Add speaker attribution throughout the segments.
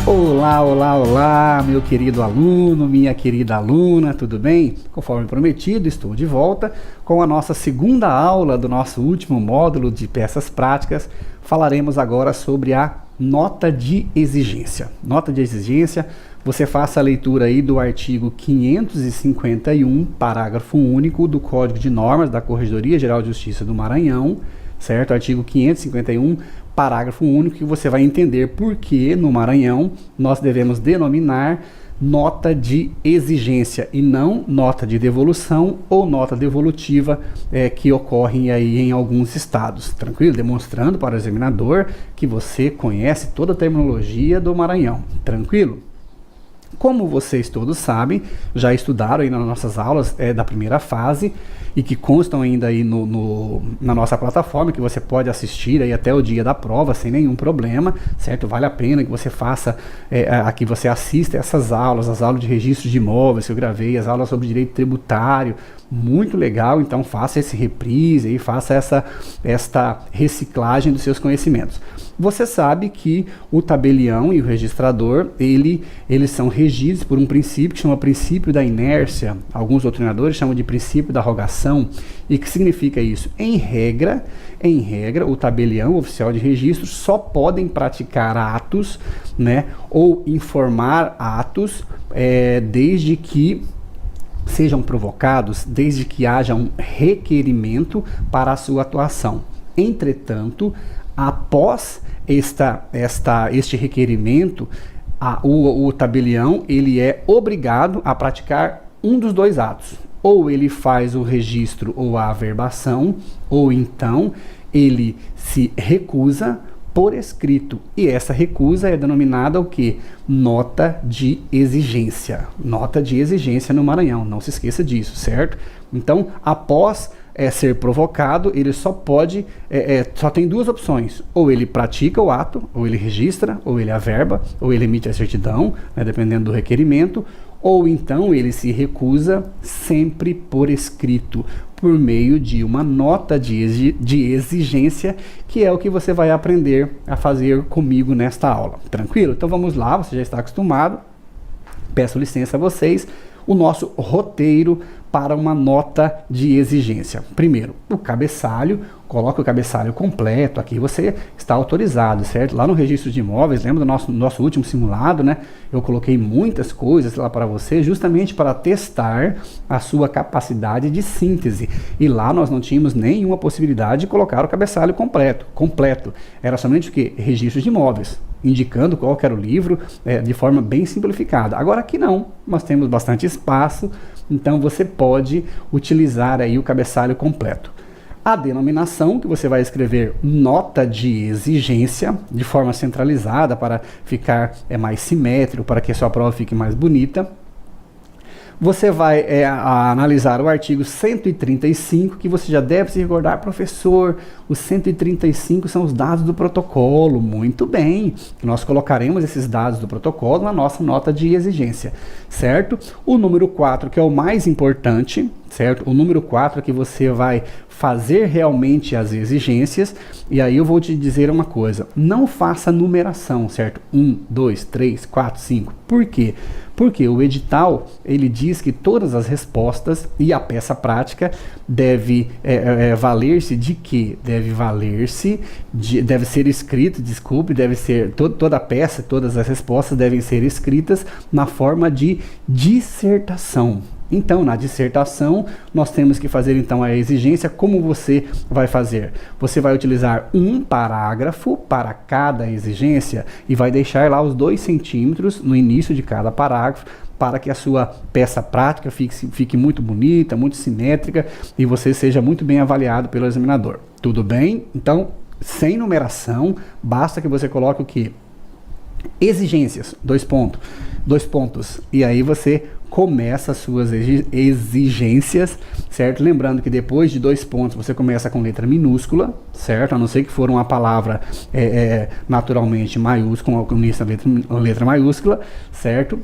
Speaker 1: Olá, olá, olá, meu querido aluno, minha querida aluna, tudo bem? Conforme prometido, estou de volta com a nossa segunda aula do nosso último módulo de peças práticas. Falaremos agora sobre a nota de exigência. Nota de exigência, você faça a leitura aí do artigo 551, parágrafo único do Código de Normas da Corregedoria Geral de Justiça do Maranhão, certo? Artigo 551, parágrafo único, que você vai entender por que no Maranhão nós devemos denominar nota de exigência e não nota de devolução ou nota devolutiva que ocorrem aí em alguns estados, tranquilo? Demonstrando para o examinador que você conhece toda a terminologia do Maranhão, tranquilo? Como vocês todos sabem, já estudaram aí nas nossas aulas da primeira fase e que constam ainda aí na nossa plataforma, que você pode assistir aí até o dia da prova sem nenhum problema, certo? Vale a pena que você faça, aqui você assista essas aulas, as aulas de registro de imóveis que eu gravei, as aulas sobre direito tributário, muito legal. Então faça esse reprise e faça esta reciclagem dos seus conhecimentos. Você sabe que o tabelião e o registrador, eles são regidos por um princípio que chama princípio da inércia. Alguns doutrinadores chamam de princípio da rogação. E que significa isso? Em regra, o tabelião, o oficial de registro, só podem praticar atos, né, ou informar atos, desde que sejam provocados, desde que haja um requerimento para a sua atuação. Entretanto, após este requerimento, o tabelião ele é obrigado a praticar um dos dois atos. Ou ele faz o registro ou a averbação, ou então ele se recusa por escrito. E essa recusa é denominada o quê? Nota de exigência. Nota de exigência no Maranhão, não se esqueça disso, certo? Então, após ser provocado, ele só pode, só tem duas opções: ou ele pratica o ato, ou ele registra, ou ele averba, ou ele emite a certidão, né, dependendo do requerimento, ou então ele se recusa sempre por escrito, por meio de uma nota de exigência, que é o que você vai aprender a fazer comigo nesta aula, tranquilo? Então vamos lá, você já está acostumado, peço licença a vocês, o nosso roteiro para uma nota de exigência. Primeiro, o cabeçalho, coloca o cabeçalho completo, aqui você está autorizado, certo? Lá no registro de imóveis, lembra do nosso último simulado, né? Eu coloquei muitas coisas lá para você, justamente para testar a sua capacidade de síntese. E lá nós não tínhamos nenhuma possibilidade de colocar o cabeçalho completo. Era somente o quê? Registro de imóveis, indicando qual que era o livro, de forma bem simplificada. Agora aqui não, nós temos bastante espaço, então você pode utilizar aí o cabeçalho completo. A denominação, que você vai escrever nota de exigência, de forma centralizada, para ficar mais simétrico, para que a sua prova fique mais bonita. Você vai analisar o artigo 135, que você já deve se recordar, professor, os 135 são os dados do protocolo. Muito bem, nós colocaremos esses dados do protocolo na nossa nota de exigência, certo? O número 4, que é o mais importante, certo? O número 4 é que você vai fazer realmente as exigências, e aí eu vou te dizer uma coisa: não faça numeração, certo? 1, 2, 3, 4, 5. Por quê? Porque o edital, ele diz que todas as respostas e a peça prática deve valer-se de quê? Deve ser escrito, toda a peça, todas as respostas devem ser escritas na forma de dissertação. Então, na dissertação, nós temos que fazer então a exigência. Como você vai fazer? Você vai utilizar um parágrafo para cada exigência e vai deixar lá os 2 centímetros no início de cada parágrafo, para que a sua peça prática fique muito bonita, muito simétrica e você seja muito bem avaliado pelo examinador. Tudo bem? Então, sem numeração, basta que você coloque o quê? Exigências, 2 pontos. E aí você começa as suas exigências, certo? Lembrando que depois de 2 pontos você começa com letra minúscula, certo? A não ser que for uma palavra naturalmente maiúscula, com letra maiúscula, certo?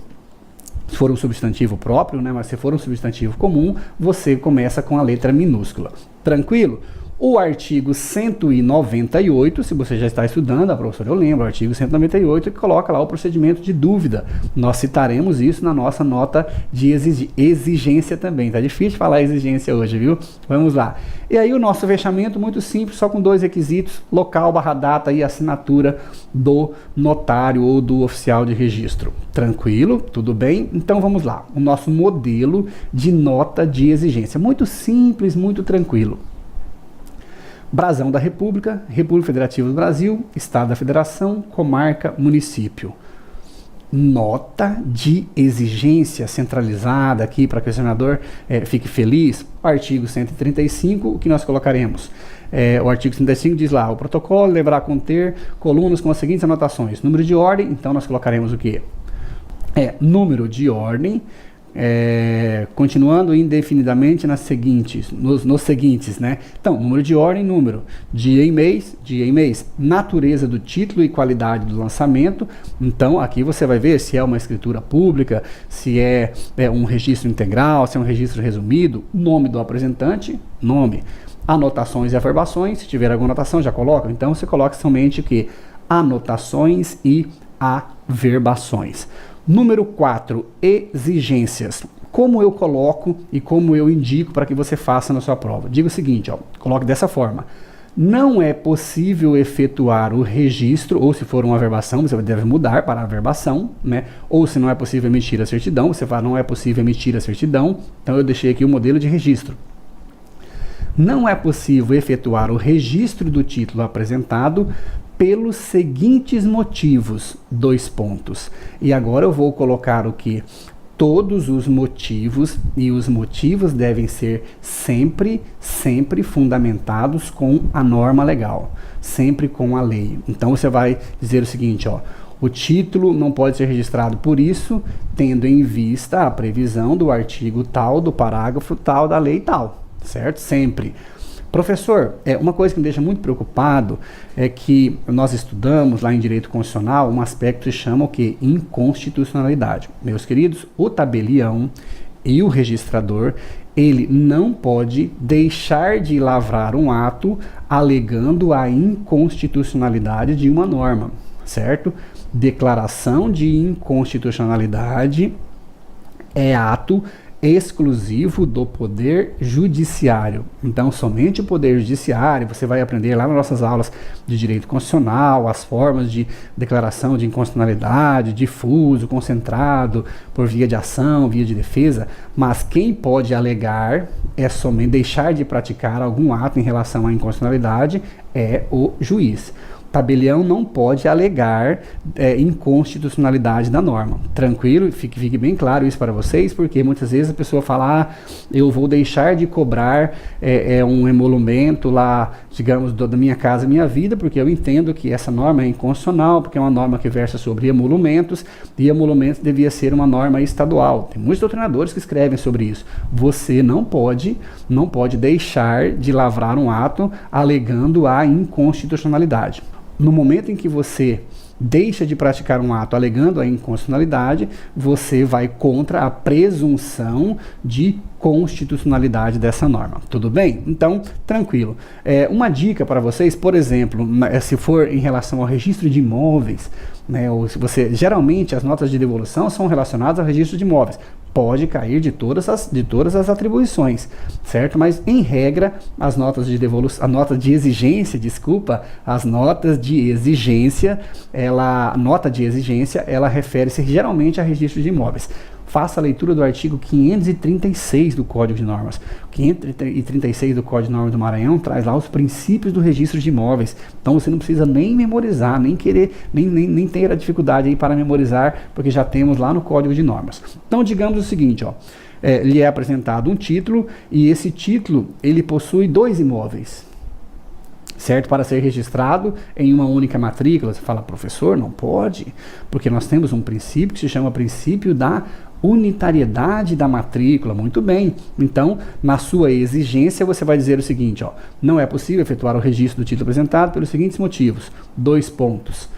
Speaker 1: Se for um substantivo próprio, né? Mas se for um substantivo comum, você começa com a letra minúscula. Tranquilo? O artigo 198, se você já está estudando, professor, eu lembro, o artigo 198 que coloca lá o procedimento de dúvida. Nós citaremos isso na nossa nota de exigência também. Tá difícil falar exigência hoje, viu? Vamos lá. E aí o nosso fechamento muito simples, só com 2 requisitos, local / data e assinatura do notário ou do oficial de registro. Tranquilo? Tudo bem? Então vamos lá. O nosso modelo de nota de exigência. Muito simples, muito tranquilo. Brasão da República, República Federativa do Brasil, Estado da Federação, comarca, município. Nota de exigência centralizada aqui para que o questionador fique feliz. Artigo 135, o que nós colocaremos? O artigo 135 diz lá, o protocolo deverá conter colunas com as seguintes anotações. Número de ordem, então nós colocaremos o quê? Número de ordem, continuando indefinidamente nos seguintes, né? Então, número de ordem, número, dia e mês, natureza do título e qualidade do lançamento. Então, aqui você vai ver se é uma escritura pública, se é um registro integral, se é um registro resumido, nome do apresentante, nome, anotações e averbações. Se tiver alguma anotação, já coloca. Então, você coloca somente o que? Anotações e averbações. Número 4, exigências. Como eu coloco e como eu indico para que você faça na sua prova? Diga o seguinte, coloque dessa forma. Não é possível efetuar o registro, ou se for uma averbação, você deve mudar para a averbação, né? Ou se não é possível emitir a certidão, você fala não é possível emitir a certidão. Então eu deixei aqui o modelo de registro. Não é possível efetuar o registro do título apresentado pelos seguintes motivos, 2 pontos. E agora eu vou colocar o que? Todos os motivos, e os motivos devem ser sempre fundamentados com a norma legal, sempre com a lei. Então você vai dizer o seguinte, o título não pode ser registrado por isso, tendo em vista a previsão do artigo tal, do parágrafo tal, da lei tal, certo? Sempre. Professor, uma coisa que me deixa muito preocupado é que nós estudamos lá em Direito Constitucional um aspecto que se chama o quê? Inconstitucionalidade. Meus queridos, o tabelião e o registrador, ele não pode deixar de lavrar um ato alegando a inconstitucionalidade de uma norma, certo? Declaração de inconstitucionalidade é ato exclusivo do Poder Judiciário. Então, somente o Poder Judiciário, você vai aprender lá nas nossas aulas de Direito Constitucional, as formas de declaração de inconstitucionalidade, difuso, concentrado, por via de ação, via de defesa, mas quem pode alegar é somente deixar de praticar algum ato em relação à inconstitucionalidade é o juiz. Tabelião não pode alegar inconstitucionalidade da norma. Tranquilo? Fique bem claro isso para vocês, porque muitas vezes a pessoa fala, eu vou deixar de cobrar um emolumento lá, digamos, da minha casa, minha vida, porque eu entendo que essa norma é inconstitucional, porque é uma norma que versa sobre emolumentos, e emolumentos devia ser uma norma estadual. Tem muitos doutrinadores que escrevem sobre isso. Você não pode deixar de lavrar um ato alegando a inconstitucionalidade. No momento em que você deixa de praticar um ato alegando a inconstitucionalidade, você vai contra a presunção de constitucionalidade dessa norma. Tudo bem? Então, tranquilo. Uma dica para vocês, por exemplo, se for em relação ao registro de imóveis, né, ou se você, geralmente as notas de devolução são relacionadas ao registro de imóveis. Pode cair de todas as atribuições, certo? Mas, em regra, as notas de devolução, a nota de exigência, as notas de exigência, a nota de exigência, ela refere-se geralmente a registro de imóveis. Faça a leitura do artigo 536 do Código de Normas. 536 do Código de Normas do Maranhão traz lá os princípios do registro de imóveis. Então você não precisa nem memorizar, nem ter a dificuldade aí para memorizar, porque já temos lá no Código de Normas. Então digamos o seguinte, lhe é apresentado um título e esse título ele possui 2 imóveis. Certo? Para ser registrado em uma única matrícula. Você fala, professor, não pode, porque nós temos um princípio que se chama princípio da unitariedade da matrícula. Muito bem. Então, na sua exigência, você vai dizer o seguinte, não é possível efetuar o registro do título apresentado pelos seguintes motivos. 2 pontos.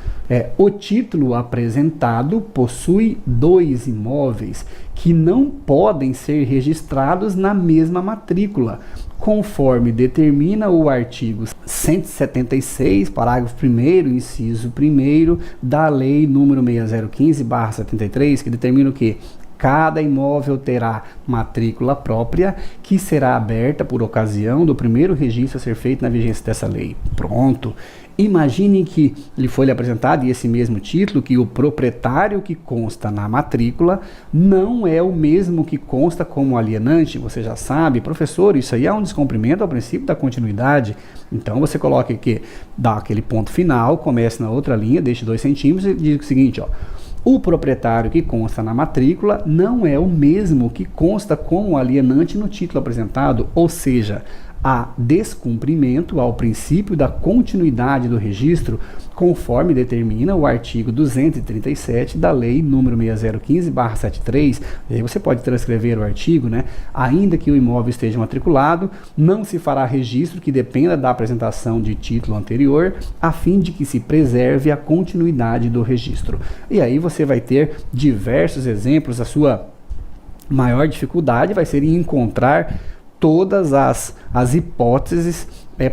Speaker 1: O título apresentado possui 2 imóveis que não podem ser registrados na mesma matrícula, conforme determina o artigo 176, parágrafo 1º, inciso 1º da Lei número 6015/73, que determina o quê? Cada imóvel terá matrícula própria, que será aberta por ocasião do primeiro registro a ser feito na vigência dessa lei. Pronto. Imagine que lhe foi apresentado esse mesmo título, que o proprietário que consta na matrícula não é o mesmo que consta como alienante. Você já sabe, professor, isso aí é um descumprimento ao princípio da continuidade. Então você coloca que dá aquele ponto final, comece na outra linha, deixe 2 centímetros e diz o seguinte, ó. O proprietário que consta na matrícula não é o mesmo que consta como alienante no título apresentado, ou seja, há descumprimento ao princípio da continuidade do registro, conforme determina o artigo 237 da Lei número 6015/73. E aí você pode transcrever o artigo, né? Ainda que o imóvel esteja matriculado, não se fará registro que dependa da apresentação de título anterior, a fim de que se preserve a continuidade do registro. E aí você vai ter diversos exemplos. A sua maior dificuldade vai ser em encontrar todas as hipóteses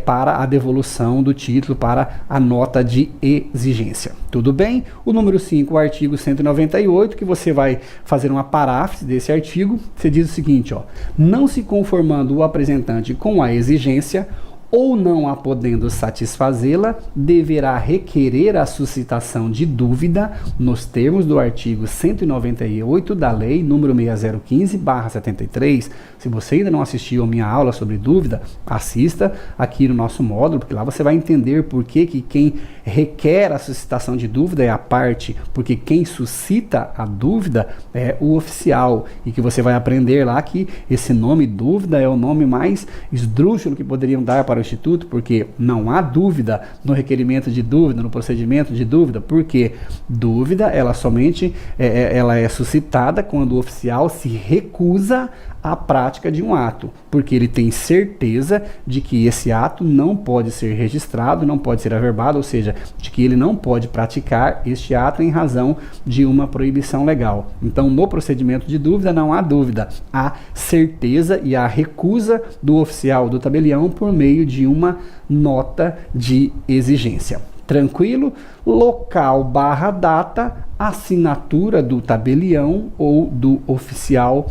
Speaker 1: para a devolução do título para a nota de exigência. Tudo bem? O número 5, o artigo 198, que você vai fazer uma paráfrase desse artigo, você diz o seguinte, ó, não se conformando o apresentante com a exigência, ou não a podendo satisfazê-la, deverá requerer a suscitação de dúvida nos termos do artigo 198 da Lei número 6015/73. Se você ainda não assistiu a minha aula sobre dúvida, assista aqui no nosso módulo, porque lá você vai entender por que quem requer a suscitação de dúvida é a parte, porque quem suscita a dúvida é o oficial, e que você vai aprender lá que esse nome dúvida é o nome mais esdrúxulo que poderiam dar para o Instituto, porque não há dúvida no requerimento de dúvida, no procedimento de dúvida, porque dúvida, ela somente ela é suscitada quando o oficial se recusa à prática de um ato, porque ele tem certeza de que esse ato não pode ser registrado, não pode ser averbado, ou seja, de que ele não pode praticar este ato em razão de uma proibição legal. Então, no procedimento de dúvida, não há dúvida, há certeza e a recusa do oficial do tabelião por meio de uma nota de exigência. Tranquilo? Local/data, assinatura do tabelião ou do oficial.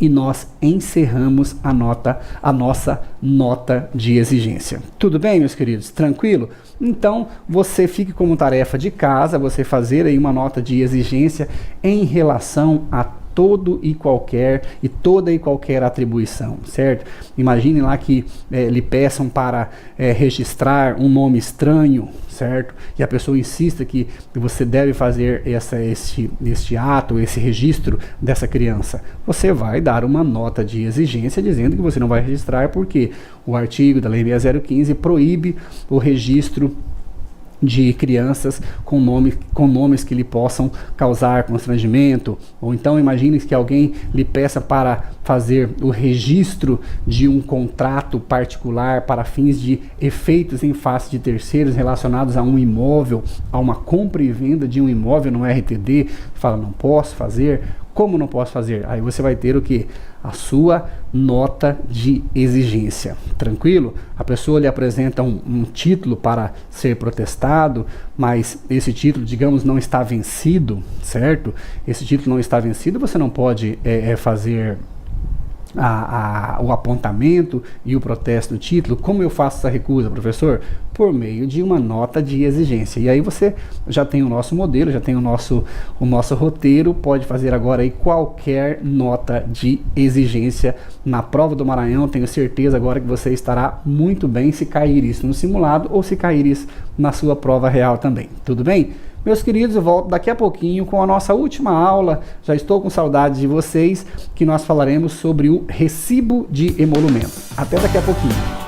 Speaker 1: E nós encerramos a nossa nota de exigência. Tudo bem, meus queridos? Tranquilo? Então, você fique como tarefa de casa, você fazer aí uma nota de exigência em relação a toda e qualquer atribuição, certo? Imagine lá que lhe peçam para registrar um nome estranho, certo? E a pessoa insista que você deve fazer este ato, esse registro dessa criança. Você vai dar uma nota de exigência dizendo que você não vai registrar porque o artigo da Lei 6015 proíbe o registro de crianças com nomes que lhe possam causar constrangimento, ou então imagine que alguém lhe peça para fazer o registro de um contrato particular para fins de efeitos em face de terceiros relacionados a um imóvel, a uma compra e venda de um imóvel no RTD, fala, não posso fazer. Como não posso fazer? Aí você vai ter o que? A sua nota de exigência. Tranquilo? A pessoa lhe apresenta um título para ser protestado, mas esse título, digamos, não está vencido, certo? Esse título não está vencido, você não pode fazer o apontamento e o protesto do título. Como eu faço essa recusa, professor? Por meio de uma nota de exigência. E aí você já tem o nosso modelo, já tem o nosso roteiro, pode fazer agora aí qualquer nota de exigência na prova do Maranhão. Tenho certeza agora que você estará muito bem se cair isso no simulado ou se cair isso na sua prova real também. Tudo bem? Meus queridos, eu volto daqui a pouquinho com a nossa última aula. Já estou com saudades de vocês, que nós falaremos sobre o recibo de emolumento. Até daqui a pouquinho.